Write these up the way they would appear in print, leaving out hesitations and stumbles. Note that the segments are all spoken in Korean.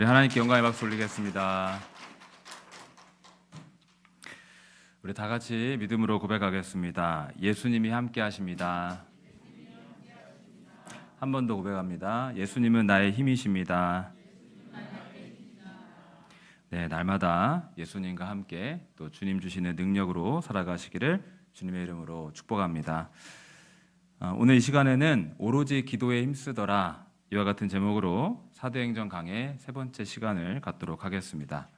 하나님께 영광의 박수 올리겠습니다. 우리 다 같이 믿음으로 고백하겠습니다. 예수님이 함께 하십니다. 한 번 더 고백합니다. 예수님은 나의 힘이십니다. 네, 날마다 예수님과 함께 또 주님 주시는 능력으로 살아가시기를 주님의 이름으로 축복합니다. 오늘 이 시간에는 오로지 기도에 힘쓰더라, 이와 같은 제목으로 사도행전 강의 세 번째 시간을 갖도록 하겠습니다.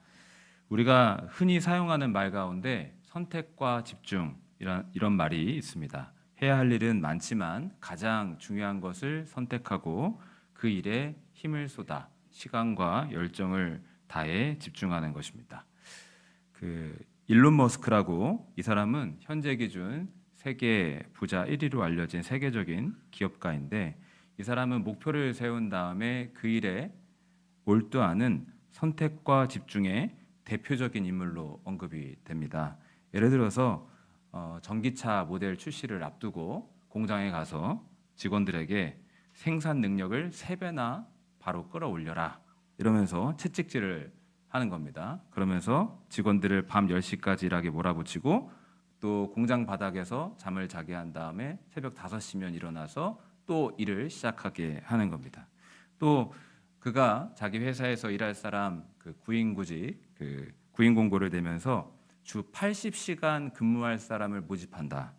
우리가 흔히 사용하는 말 가운데 선택과 집중, 이런 말이 있습니다. 해야 할 일은 많지만 가장 중요한 것을 선택하고 그 일에 힘을 쏟아 시간과 열정을 다해 집중하는 것입니다. 일론 머스크라고, 이 사람은 현재 기준 세계 부자 1위로 알려진 세계적인 기업가인데, 이 사람은 목표를 세운 다음에 그 일에 몰두하는 선택과 집중의 대표적인 인물로 언급이 됩니다. 예를 들어서 전기차 모델 출시를 앞두고 공장에 가서 직원들에게 생산 능력을 3배나 바로 끌어올려라, 이러면서 채찍질을 하는 겁니다. 그러면서 직원들을 밤 10시까지 일하게 몰아붙이고, 또 공장 바닥에서 잠을 자게 한 다음에 새벽 5시면 일어나서 또 일을 시작하게 하는 겁니다. 또 그가 자기 회사에서 일할 사람 구인구직, 구인 공고를 내면서 주 80시간 근무할 사람을 모집한다.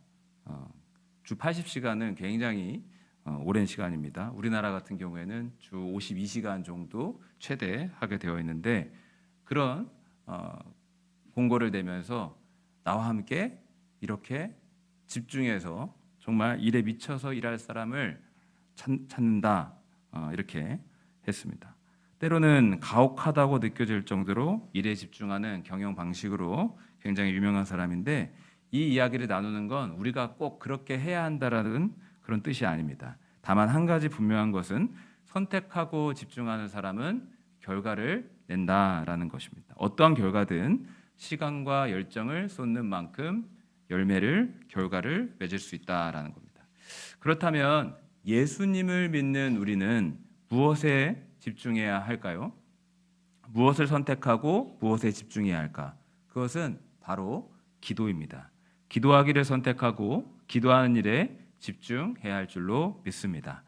주 80시간은 굉장히 오랜 시간입니다. 우리나라 같은 경우에는 주 52시간 정도 최대 하게 되어 있는데, 그런 공고를 내면서 나와 함께 이렇게 집중해서 정말 일에 미쳐서 일할 사람을 찾는다, 이렇게 했습니다. 때로는 가혹하다고 느껴질 정도로 일에 집중하는 경영 방식으로 굉장히 유명한 사람인데, 이 이야기를 나누는 건 우리가 꼭 그렇게 해야 한다라는 그런 뜻이 아닙니다. 다만 한 가지 분명한 것은 선택하고 집중하는 사람은 결과를 낸다라는 것입니다. 어떠한 결과든 시간과 열정을 쏟는 만큼 결과를 맺을 수 있다라는 겁니다. 그렇다면 예수님을 믿는 우리는 무엇에 집중해야 할까요? 무엇을 선택하고 무엇에 집중해야 할까? 그것은 바로 기도입니다. 기도하기를 선택하고 기도하는 일에 집중해야 할 줄로 믿습니다.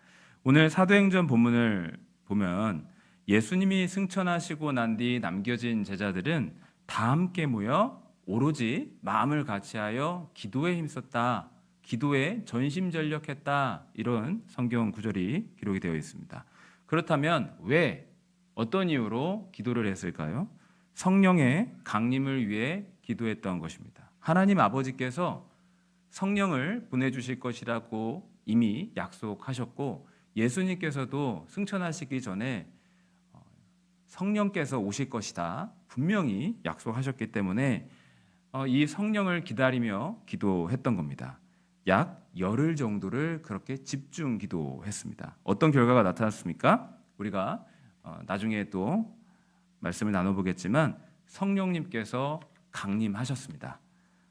오늘 사도행전 본문을 보면 예수님이 승천하시고 난 뒤 남겨진 제자들은 다 함께 모여 오로지 마음을 같이하여 기도에 힘썼다, 기도에 전심전력했다, 이런 성경 구절이 기록이 되어 있습니다. 그렇다면 왜, 어떤 이유로 기도를 했을까요? 성령의 강림을 위해 기도했던 것입니다. 하나님 아버지께서 성령을 보내주실 것이라고 이미 약속하셨고, 예수님께서도 승천하시기 전에 성령께서 오실 것이다 분명히 약속하셨기 때문에 이 성령을 기다리며 기도했던 겁니다. 약 열흘 정도를 그렇게 집중 기도했습니다. 어떤 결과가 나타났습니까? 우리가 나중에 또 말씀을 나눠보겠지만 성령님께서 강림하셨습니다.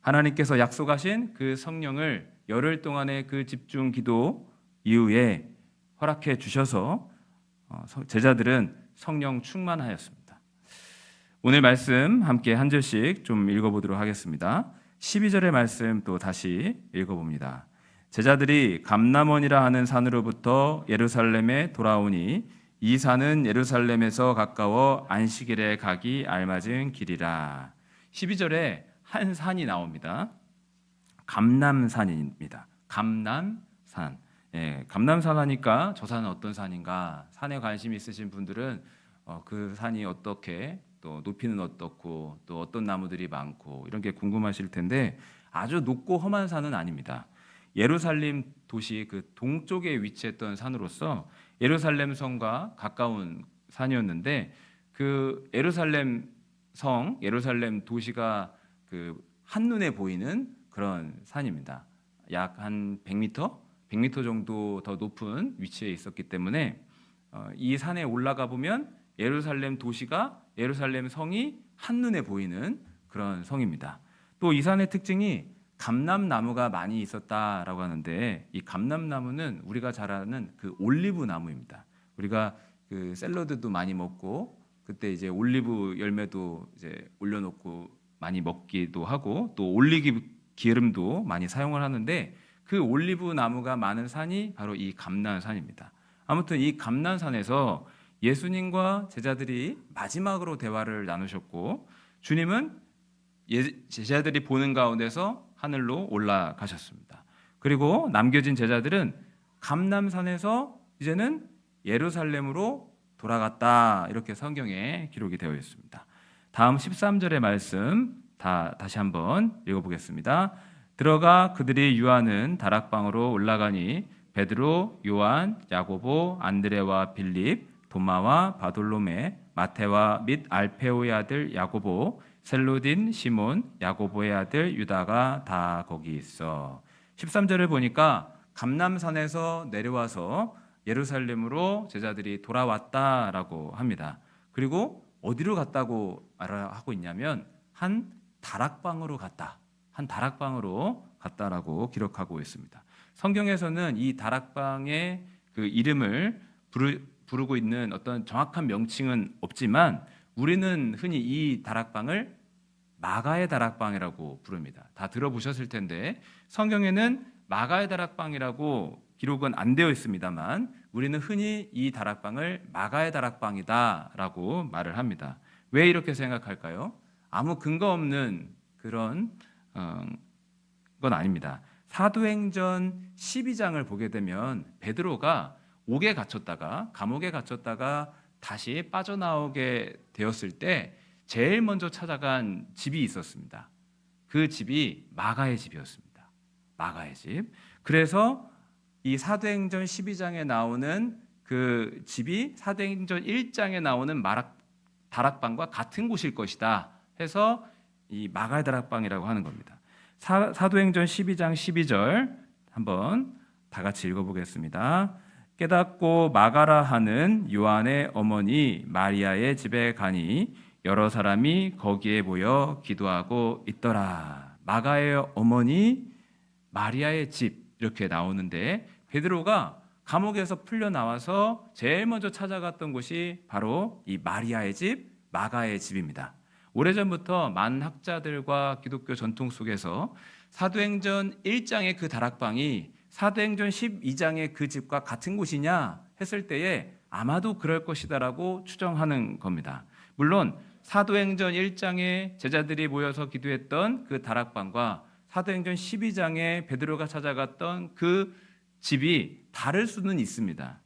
하나님께서 약속하신 그 성령을 열흘 동안의 그 집중 기도 이후에 허락해 주셔서 제자들은 성령 충만하였습니다. 오늘 말씀 함께 한 절씩 좀 읽어보도록 하겠습니다. 12절의 말씀 또 다시 읽어봅니다. 제자들이 감람원이라 하는 산으로부터 예루살렘에 돌아오니 이 산은 예루살렘에서 가까워 안식일에 가기 알맞은 길이라. 12절에 한 산이 나옵니다. 감람산입니다. 감람산. 감람산 하니까 저 산은 어떤 산인가, 산에 관심 있으신 분들은 그 산이 어떻게, 또 높이는 어떻고, 또 어떤 나무들이 많고, 이런 게 궁금하실 텐데, 아주 높고 험한 산은 아닙니다. 예루살렘 도시 그 동쪽에 위치했던 산으로서 예루살렘 성과 가까운 산이었는데, 그 예루살렘 성, 예루살렘 도시가 그 한눈에 보이는 그런 산입니다. 약 한 100m 정도 더 높은 위치에 있었기 때문에 이 산에 올라가 보면 예루살렘 도시가, 예루살렘 성이 한눈에 보이는 그런 성입니다. 또 이 산의 특징이 감람나무가 많이 있었다라고 하는데, 이 감람나무는 우리가 잘 아는 그 올리브 나무입니다. 우리가 그 샐러드도 많이 먹고 그때 이제 올리브 열매도 이제 올려놓고 많이 먹기도 하고 또 올리브 기름도 많이 사용을 하는데 그 올리브 나무가 많은 산이 바로 이 감난산입니다. 아무튼 이 감난산에서 예수님과 제자들이 마지막으로 대화를 나누셨고 주님은 제자들이 보는 가운데서 하늘로 올라가셨습니다. 그리고 남겨진 제자들은 감람산에서 이제는 예루살렘으로 돌아갔다, 이렇게 성경에 기록이 되어 있습니다. 다음 13절의 말씀 다시 한번 읽어보겠습니다. 들어가 그들이 유하는 다락방으로 올라가니 베드로, 요한, 야고보, 안드레와 빌립, 도마와 바돌로메, 마테와 및 알페오의 아들 야고보, 셀로딘, 시몬, 야고보의 아들 유다가 다 거기 있어. 13절을 보니까 감람산에서 내려와서 예루살렘으로 제자들이 돌아왔다라고 합니다. 그리고 어디로 갔다고 말하고 있냐면 한 다락방으로 갔다라고 기록하고 있습니다. 성경에서는 이 다락방의 그 이름을 부르고 있는 어떤 정확한 명칭은 없지만 우리는 흔히 이 다락방을 마가의 다락방이라고 부릅니다. 다 들어보셨을 텐데 성경에는 마가의 다락방이라고 기록은 안 되어 있습니다만 우리는 흔히 이 다락방을 마가의 다락방이다라고 말을 합니다. 왜 이렇게 생각할까요? 아무 근거 없는 그런 건 아닙니다. 사도행전 12장을 보게 되면 베드로가 감옥에 갇혔다가 다시 빠져나오게 되었을 때 제일 먼저 찾아간 집이 있었습니다. 그 집이 마가의 집이었습니다. 마가의 집. 그래서 이 사도행전 12장에 나오는 그 집이 사도행전 1장에 나오는 다락방과 같은 곳일 것이다 해서 이 마가의 다락방이라고 하는 겁니다. 사도행전 12장 12절 한번 다 같이 읽어보겠습니다. 깨닫고 마가라 하는 요한의 어머니 마리아의 집에 가니 여러 사람이 거기에 모여 기도하고 있더라. 마가의 어머니 마리아의 집, 이렇게 나오는데 베드로가 감옥에서 풀려 나와서 제일 먼저 찾아갔던 곳이 바로 이 마리아의 집, 마가의 집입니다. 오래전부터 많은 학자들과 기독교 전통 속에서 사도행전 1장의 그 다락방이 사도행전 12장의 그 집과 같은 곳이냐 했을 때에 아마도 그럴 것이다라고 추정하는 겁니다. 물론 사도행전 1장에 제자들이 모여서 기도했던 그 다락방과 사도행전 12장에 베드로가 찾아갔던 그 집이 다를 수는 있습니다.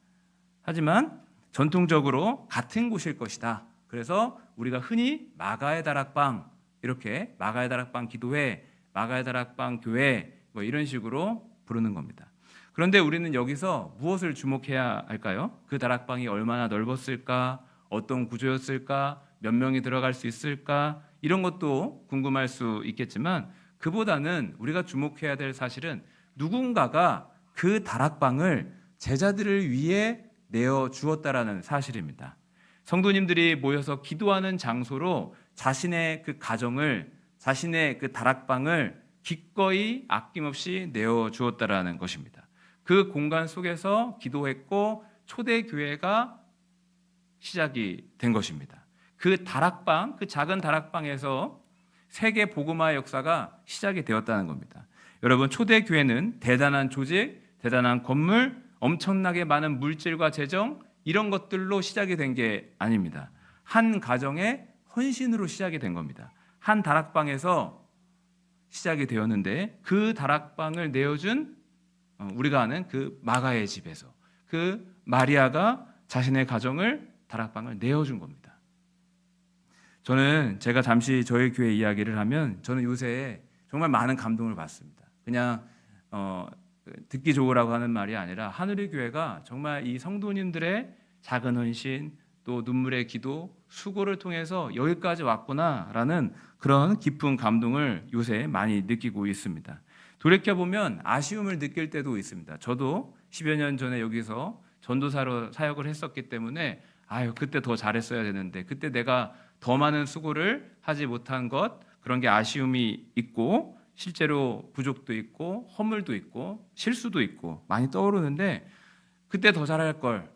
하지만 전통적으로 같은 곳일 것이다. 그래서 우리가 흔히 마가의 다락방, 이렇게 마가의 다락방 기도회, 마가의 다락방 교회 뭐 이런 식으로 부르는 겁니다. 그런데 우리는 여기서 무엇을 주목해야 할까요? 그 다락방이 얼마나 넓었을까? 어떤 구조였을까? 몇 명이 들어갈 수 있을까? 이런 것도 궁금할 수 있겠지만 그보다는 우리가 주목해야 될 사실은 누군가가 그 다락방을 제자들을 위해 내어주었다라는 사실입니다. 성도님들이 모여서 기도하는 장소로 자신의 그 가정을, 자신의 그 다락방을 기꺼이 아낌없이 내어주었다라는 것입니다. 그 공간 속에서 기도했고 초대교회가 시작이 된 것입니다. 그 다락방, 그 작은 다락방에서 세계 복음화의 역사가 시작이 되었다는 겁니다. 여러분, 초대교회는 대단한 조직, 대단한 건물, 엄청나게 많은 물질과 재정, 이런 것들로 시작이 된 게 아닙니다. 한 가정의 헌신으로 시작이 된 겁니다. 한 다락방에서 시작이 되었는데 그 다락방을 내어준 우리가 아는 그 마가의 집에서 그 마리아가 자신의 가정을, 다락방을 내어준 겁니다. 제가 잠시 저희 교회 이야기를 하면 저는 요새 정말 많은 감동을 받습니다. 그냥 듣기 좋으라고 하는 말이 아니라 하늘의 교회가 정말 이 성도님들의 작은 헌신, 또 눈물의 기도, 수고를 통해서 여기까지 왔구나라는 그런 깊은 감동을 요새 많이 느끼고 있습니다. 돌이켜보면 아쉬움을 느낄 때도 있습니다. 저도 10여 년 전에 여기서 전도사로 사역을 했었기 때문에 그때 더 잘했어야 되는데, 그때 내가 더 많은 수고를 하지 못한 것, 그런 게 아쉬움이 있고 실제로 부족도 있고 허물도 있고 실수도 있고 많이 떠오르는데, 그때 더 잘할 걸,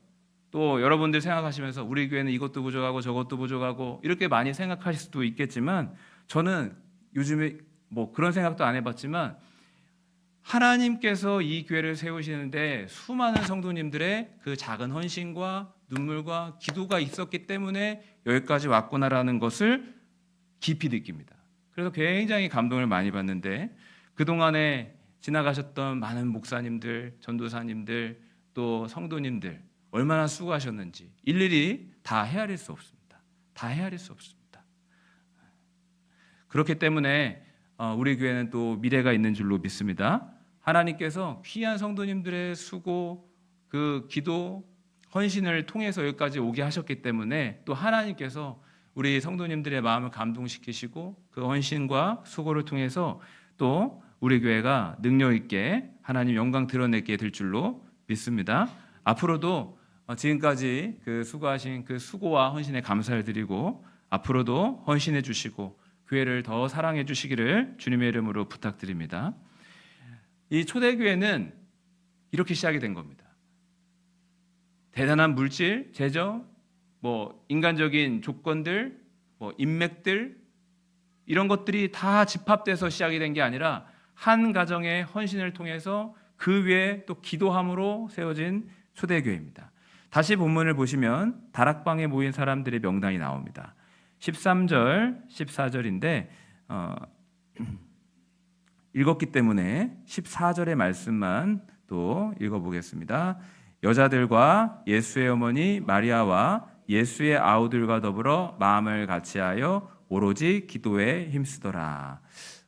또 여러분들 생각하시면서 우리 교회는 이것도 부족하고 저것도 부족하고 이렇게 많이 생각하실 수도 있겠지만, 저는 요즘에 뭐 그런 생각도 안 해봤지만 하나님께서 이 교회를 세우시는데 수많은 성도님들의 그 작은 헌신과 눈물과 기도가 있었기 때문에 여기까지 왔구나라는 것을 깊이 느낍니다. 그래서 굉장히 감동을 많이 받는데, 그동안에 지나가셨던 많은 목사님들, 전도사님들, 또 성도님들 얼마나 수고하셨는지 일일이 다 헤아릴 수 없습니다. 다 헤아릴 수 없습니다. 그렇기 때문에 우리 교회는 또 미래가 있는 줄로 믿습니다. 하나님께서 귀한 성도님들의 수고, 그 기도, 헌신을 통해서 여기까지 오게 하셨기 때문에 또 하나님께서 우리 성도님들의 마음을 감동시키시고 그 헌신과 수고를 통해서 또 우리 교회가 능력 있게 하나님 영광 드러내게 될 줄로 믿습니다. 앞으로도 지금까지 그 수고하신 그 수고와 헌신에 감사를 드리고 앞으로도 헌신해 주시고 교회를 더 사랑해 주시기를 주님의 이름으로 부탁드립니다. 이 초대교회는 이렇게 시작이 된 겁니다. 대단한 물질, 재정, 인간적인 조건들, 인맥들, 이런 것들이 다 집합돼서 시작이 된 게 아니라 한 가정의 헌신을 통해서 그 위에 또 기도함으로 세워진 초대교회입니다. 다시 본문을 보시면 다락방에 모인 사람들의 명단이 나옵니다. 13절, 14절인데 읽었기 때문에 14절의 말씀만 또 읽어보겠습니다. 여자들과 예수의 어머니 마리아와 예수의 아우들과 더불어 마음을 같이하여 오로지 기도에 힘쓰더라.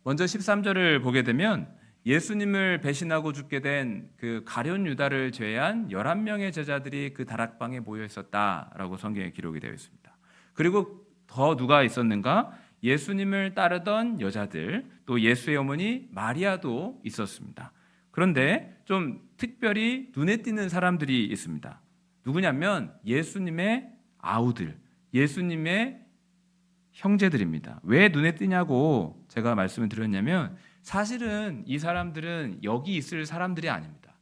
먼저 13절을 보게 되면 예수님을 배신하고 죽게 된 그 가룟 유다를 제외한 11명의 제자들이 그 다락방에 모여 있었다라고 성경에 기록이 되어 있습니다. 그리고 더 누가 있었는가? 예수님을 따르던 여자들, 또 예수의 어머니 마리아도 있었습니다. 그런데 좀 특별히 눈에 띄는 사람들이 있습니다. 누구냐면 예수님의 아우들, 예수님의 형제들입니다. 왜 눈에 띄냐고 제가 말씀을 드렸냐면 사실은 이 사람들은 여기 있을 사람들이 아닙니다.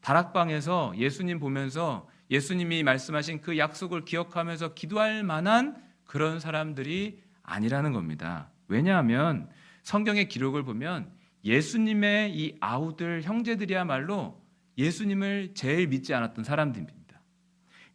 다락방에서 예수님 보면서 예수님이 말씀하신 그 약속을 기억하면서 기도할 만한 그런 사람들이 아니라는 겁니다. 왜냐하면 성경의 기록을 보면 예수님의 이 아우들 형제들이야말로 예수님을 제일 믿지 않았던 사람들입니다.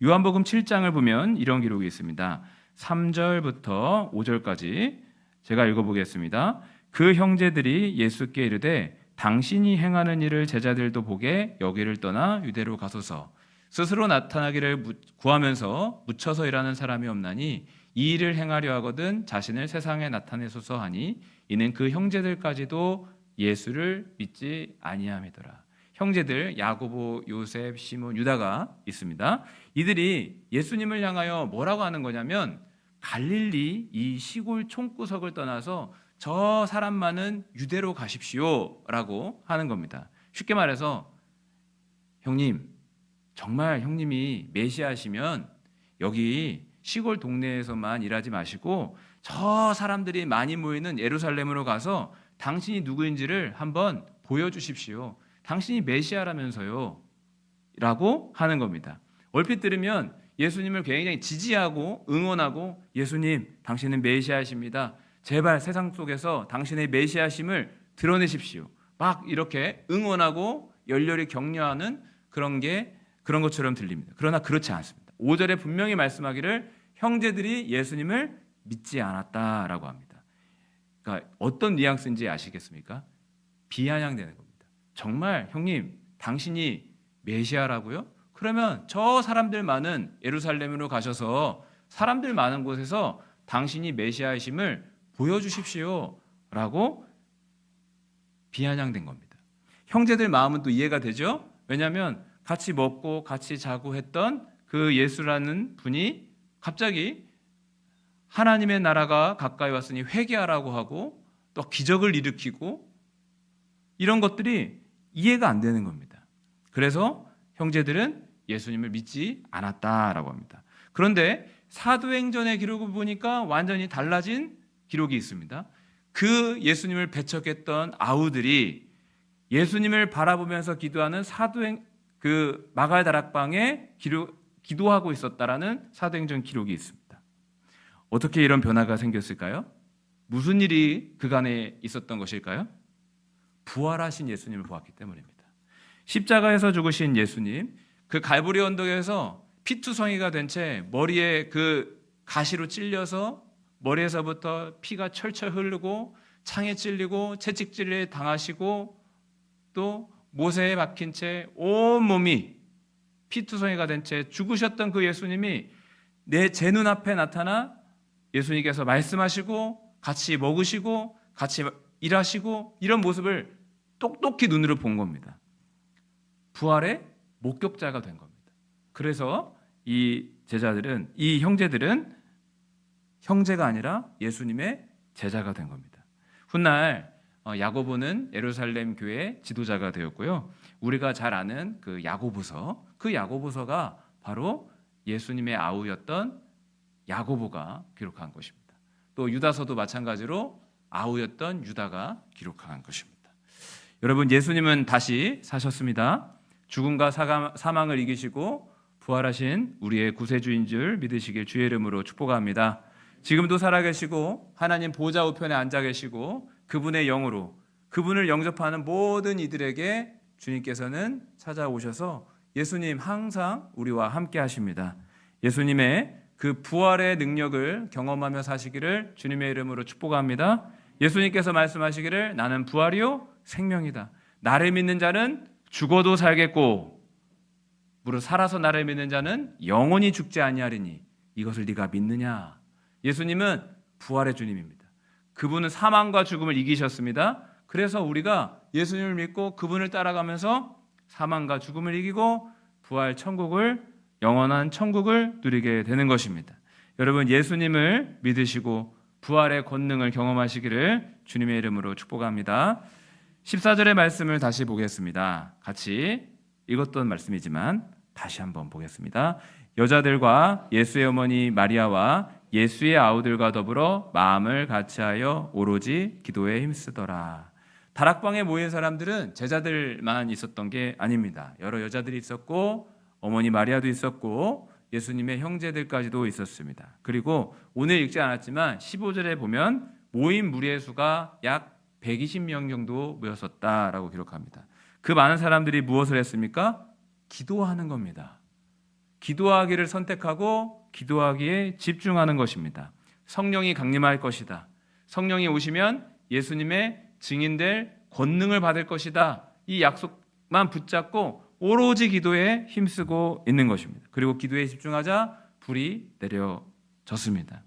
요한복음 7장을 보면 이런 기록이 있습니다. 3절부터 5절까지 제가 읽어보겠습니다. 그 형제들이 예수께 이르되 당신이 행하는 일을 제자들도 보게 여기를 떠나 유대로 가소서. 스스로 나타나기를 구하면서 묻혀서 일하는 사람이 없나니 이 일을 행하려 하거든 자신을 세상에 나타내소서 하니 이는 그 형제들까지도 예수를 믿지 아니함이더라. 형제들 야고보, 요셉, 시몬, 유다가 있습니다. 이들이 예수님을 향하여 뭐라고 하는 거냐면 갈릴리 이 시골 촌구석을 떠나서 저 사람 많은 유대로 가십시오 라고 하는 겁니다. 쉽게 말해서 형님, 정말 형님이 메시아시면 여기 시골 동네에서만 일하지 마시고 저 사람들이 많이 모이는 예루살렘으로 가서 당신이 누구인지를 한번 보여주십시오. 당신이 메시아라면서요 라고 하는 겁니다. 얼핏 들으면 예수님을 굉장히 지지하고 응원하고 예수님 당신은 메시아이십니다. 제발 세상 속에서 당신의 메시아심을 드러내십시오. 막 이렇게 응원하고 열렬히 격려하는 그런 것처럼 들립니다. 그러나 그렇지 않습니다. 5절에 분명히 말씀하기를 형제들이 예수님을 믿지 않았다라고 합니다. 그러니까 어떤 뉘앙스인지 아시겠습니까? 비아냥되는 겁니다. 정말 형님 당신이 메시아라고요? 그러면 저 사람들 많은 예루살렘으로 가셔서 사람들 많은 곳에서 당신이 메시아이심을 보여주십시오 라고 비아냥된 겁니다. 형제들 마음은 또 이해가 되죠? 왜냐하면 같이 먹고 같이 자고 했던 그 예수라는 분이 갑자기 하나님의 나라가 가까이 왔으니 회개하라고 하고 또 기적을 일으키고 이런 것들이 이해가 안 되는 겁니다. 그래서 형제들은 예수님을 믿지 않았다라고 합니다. 그런데 사도행전의 기록을 보니까 완전히 달라진 기록이 있습니다. 그 예수님을 배척했던 아우들이 예수님을 바라보면서 기도하는 그 마가의 다락방의 기도하고 있었다라는 사도행전 기록이 있습니다. 어떻게 이런 변화가 생겼을까요? 무슨 일이 그간에 있었던 것일까요? 부활하신 예수님을 보았기 때문입니다. 십자가에서 죽으신 예수님, 그 갈보리 언덕에서 피투성이가 된 채 머리에 그 가시로 찔려서 머리에서부터 피가 철철 흐르고 창에 찔리고 채찍질에 당하시고 또 못에 박힌 채 온몸이 피투성이가 된 채 죽으셨던 그 예수님이 제 눈앞에 나타나 예수님께서 말씀하시고 같이 먹으시고 같이 일하시고 이런 모습을 똑똑히 눈으로 본 겁니다. 부활의 목격자가 된 겁니다. 그래서 이 제자들은, 이 형제들은 형제가 아니라 예수님의 제자가 된 겁니다. 훗날 야고보는 예루살렘 교회 지도자가 되었고요. 우리가 잘 아는 그 야고보서, 그 야고보서가 바로 예수님의 아우였던 야고보가 기록한 것입니다. 또 유다서도 마찬가지로 아우였던 유다가 기록한 것입니다. 여러분, 예수님은 다시 사셨습니다. 죽음과 사망을 이기시고 부활하신 우리의 구세주인 줄 믿으시길 주의 이름으로 축복합니다. 지금도 살아계시고 하나님 보좌 우편에 앉아 계시고 그분의 영으로 그분을 영접하는 모든 이들에게 주님께서는 찾아오셔서 예수님 항상 우리와 함께 하십니다. 예수님의 그 부활의 능력을 경험하며 사시기를 주님의 이름으로 축복합니다. 예수님께서 말씀하시기를 나는 부활이요 생명이다. 나를 믿는 자는 죽어도 살겠고 무릇 살아서 나를 믿는 자는 영원히 죽지 아니하리니 이것을 네가 믿느냐? 예수님은 부활의 주님입니다. 그분은 사망과 죽음을 이기셨습니다. 그래서 우리가 예수님을 믿고 그분을 따라가면서 사망과 죽음을 이기고 부활 천국을, 영원한 천국을 누리게 되는 것입니다. 여러분, 예수님을 믿으시고 부활의 권능을 경험하시기를 주님의 이름으로 축복합니다. 14절의 말씀을 다시 보겠습니다. 같이 읽었던 말씀이지만 다시 한번 보겠습니다. 여자들과 예수의 어머니 마리아와 예수의 아우들과 더불어 마음을 같이하여 오로지 기도에 힘쓰더라. 다락방에 모인 사람들은 제자들만 있었던 게 아닙니다. 여러 여자들이 있었고 어머니 마리아도 있었고 예수님의 형제들까지도 있었습니다. 그리고 오늘 읽지 않았지만 15절에 보면 모인 무리의 수가 약 120명 정도 모였었다라고 기록합니다. 그 많은 사람들이 무엇을 했습니까? 기도하는 겁니다. 기도하기를 선택하고 기도하기에 집중하는 것입니다. 성령이 강림할 것이다. 성령이 오시면 예수님의 증인될 권능을 받을 것이다. 이 약속만 붙잡고 오로지 기도에 힘쓰고 있는 것입니다. 그리고 기도에 집중하자 불이 내려졌습니다.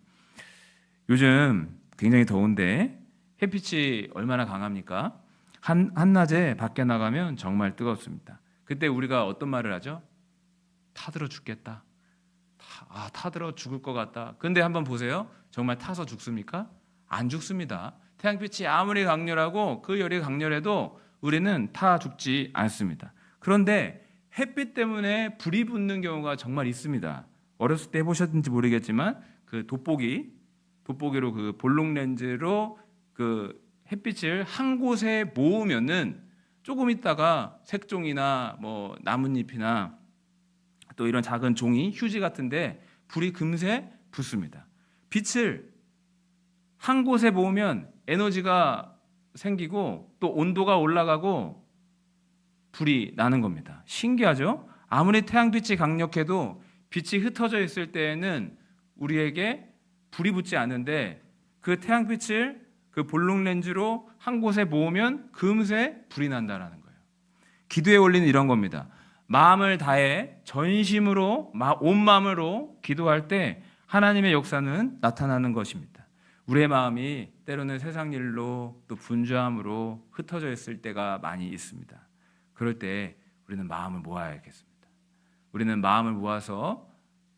요즘 굉장히 더운데 햇빛이 얼마나 강합니까? 한낮에 밖에 나가면 정말 뜨겁습니다. 그때 우리가 어떤 말을 하죠? 타들어 죽겠다. 타들어 죽을 것 같다. 근데 한번 보세요. 정말 타서 죽습니까? 안 죽습니다. 태양빛이 아무리 강렬하고 그 열이 강렬해도 우리는 타 죽지 않습니다. 그런데 햇빛 때문에 불이 붙는 경우가 정말 있습니다. 어렸을 때 해보셨는지 모르겠지만 그 돋보기로 그 볼록 렌즈로 그 햇빛을 한 곳에 모으면은 조금 있다가 색종이나 뭐 나뭇잎이나 또 이런 작은 종이, 휴지 같은데 불이 금세 붙습니다. 빛을 한 곳에 모으면 에너지가 생기고 또 온도가 올라가고 불이 나는 겁니다. 신기하죠? 아무리 태양빛이 강력해도 빛이 흩어져 있을 때에는 우리에게 불이 붙지 않는데 그 태양빛을 그 볼록 렌즈로 한 곳에 모으면 금세 불이 난다라는 거예요. 기도의 원리는 이런 겁니다. 마음을 다해 전심으로 온 마음으로 기도할 때 하나님의 역사는 나타나는 것입니다. 우리의 마음이 때로는 세상 일로 또 분주함으로 흩어져 있을 때가 많이 있습니다. 그럴 때 우리는 마음을 모아야겠습니다. 우리는 마음을 모아서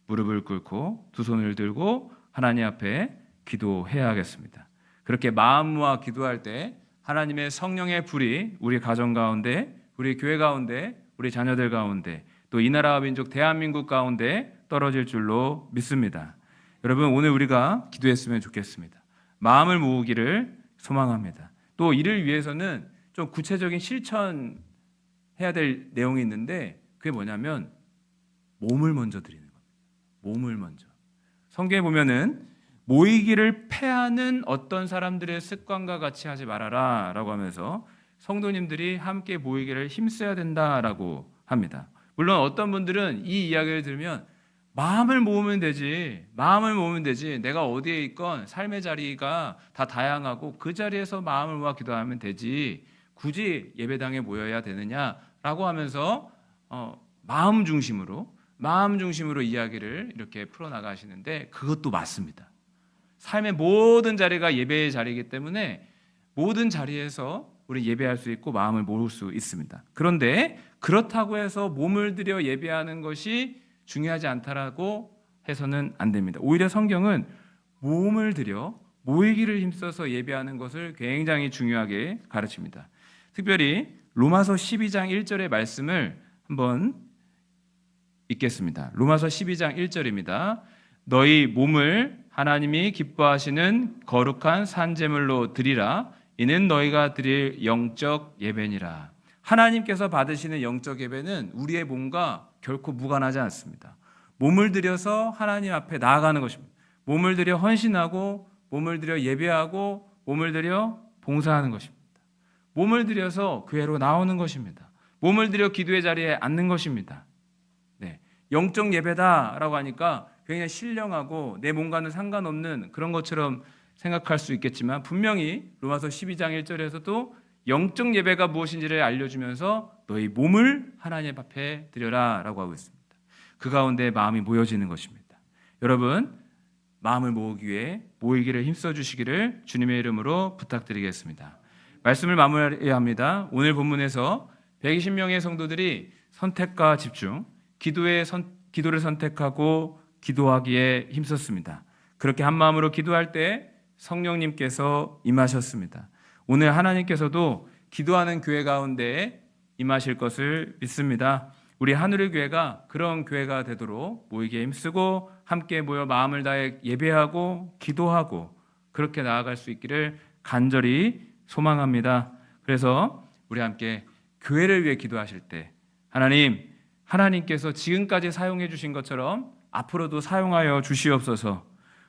무릎을 꿇고 두 손을 들고 하나님 앞에 기도해야겠습니다. 그렇게 마음 모아 기도할 때 하나님의 성령의 불이 우리 가정 가운데, 우리 교회 가운데, 우리 자녀들 가운데, 또 이 나라와 민족 대한민국 가운데 떨어질 줄로 믿습니다. 여러분, 오늘 우리가 기도했으면 좋겠습니다. 마음을 모으기를 소망합니다. 또 이를 위해서는 좀 구체적인 실천해야 될 내용이 있는데 그게 뭐냐면 몸을 먼저 드리는 겁니다. 몸을 먼저. 성경에 보면은 모이기를 패하는 어떤 사람들의 습관과 같이 하지 말아라 라고 하면서 성도님들이 함께 모이기를 힘써야 된다라고 합니다. 물론 어떤 분들은 이 이야기를 들으면 마음을 모으면 되지. 내가 어디에 있건 삶의 자리가 다 다양하고 그 자리에서 마음을 모아 기도하면 되지. 굳이 예배당에 모여야 되느냐라고 하면서 마음 중심으로 이야기를 이렇게 풀어나가시는데 그것도 맞습니다. 삶의 모든 자리가 예배의 자리이기 때문에 모든 자리에서 우리 예배할 수 있고 마음을 모을 수 있습니다. 그런데 그렇다고 해서 몸을 들여 예배하는 것이 중요하지 않다라고 해서는 안 됩니다. 오히려 성경은 몸을 들여 모이기를 힘써서 예배하는 것을 굉장히 중요하게 가르칩니다. 특별히 로마서 12장 1절의 말씀을 한번 읽겠습니다. 로마서 12장 1절입니다. 너희 몸을 하나님이 기뻐하시는 거룩한 산제물로 드리라. 이는 너희가 드릴 영적 예배니라. 하나님께서 받으시는 영적 예배는 우리의 몸과 결코 무관하지 않습니다. 몸을 들여서 하나님 앞에 나아가는 것입니다. 몸을 들여 헌신하고 몸을 들여 예배하고 몸을 들여 봉사하는 것입니다. 몸을 들여서 교회로 나오는 것입니다. 몸을 들여 기도의 자리에 앉는 것입니다. 네, 영적 예배다라고 하니까 굉장히 신령하고 내 몸과는 상관없는 그런 것처럼 생각할 수 있겠지만 분명히 로마서 12장 1절에서도 영적 예배가 무엇인지를 알려주면서 너희 몸을 하나님 앞에 드려라 라고 하고 있습니다. 그 가운데 마음이 모여지는 것입니다. 여러분, 마음을 모으기 위해 모이기를 힘써 주시기를 주님의 이름으로 부탁드리겠습니다. 말씀을 마무리해야 합니다. 오늘 본문에서 120명의 성도들이 선택과 집중, 기도를 선택하고 기도하기에 힘썼습니다. 그렇게 한 마음으로 기도할 때 성령님께서 임하셨습니다. 오늘 하나님께서도 기도하는 교회 가운데 임하실 것을 믿습니다. 우리 하늘의 교회가 그런 교회가 되도록 모이기에 힘쓰고 함께 모여 마음을 다해 예배하고 기도하고 그렇게 나아갈 수 있기를 간절히 소망합니다. 그래서 우리 함께 교회를 위해 기도하실 때 하나님께서 지금까지 사용해 주신 것처럼 앞으로도 사용하여 주시옵소서.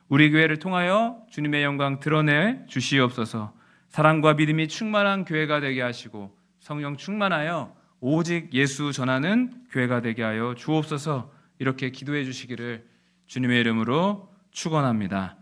우리 교회를 통하여 주님의 영광 드러내 주시옵소서. 사랑과 믿음이 충만한 교회가 되게 하시고 성령 충만하여 오직 예수 전하는 교회가 되게 하여 주옵소서. 이렇게 기도해 주시기를 주님의 이름으로 축원합니다.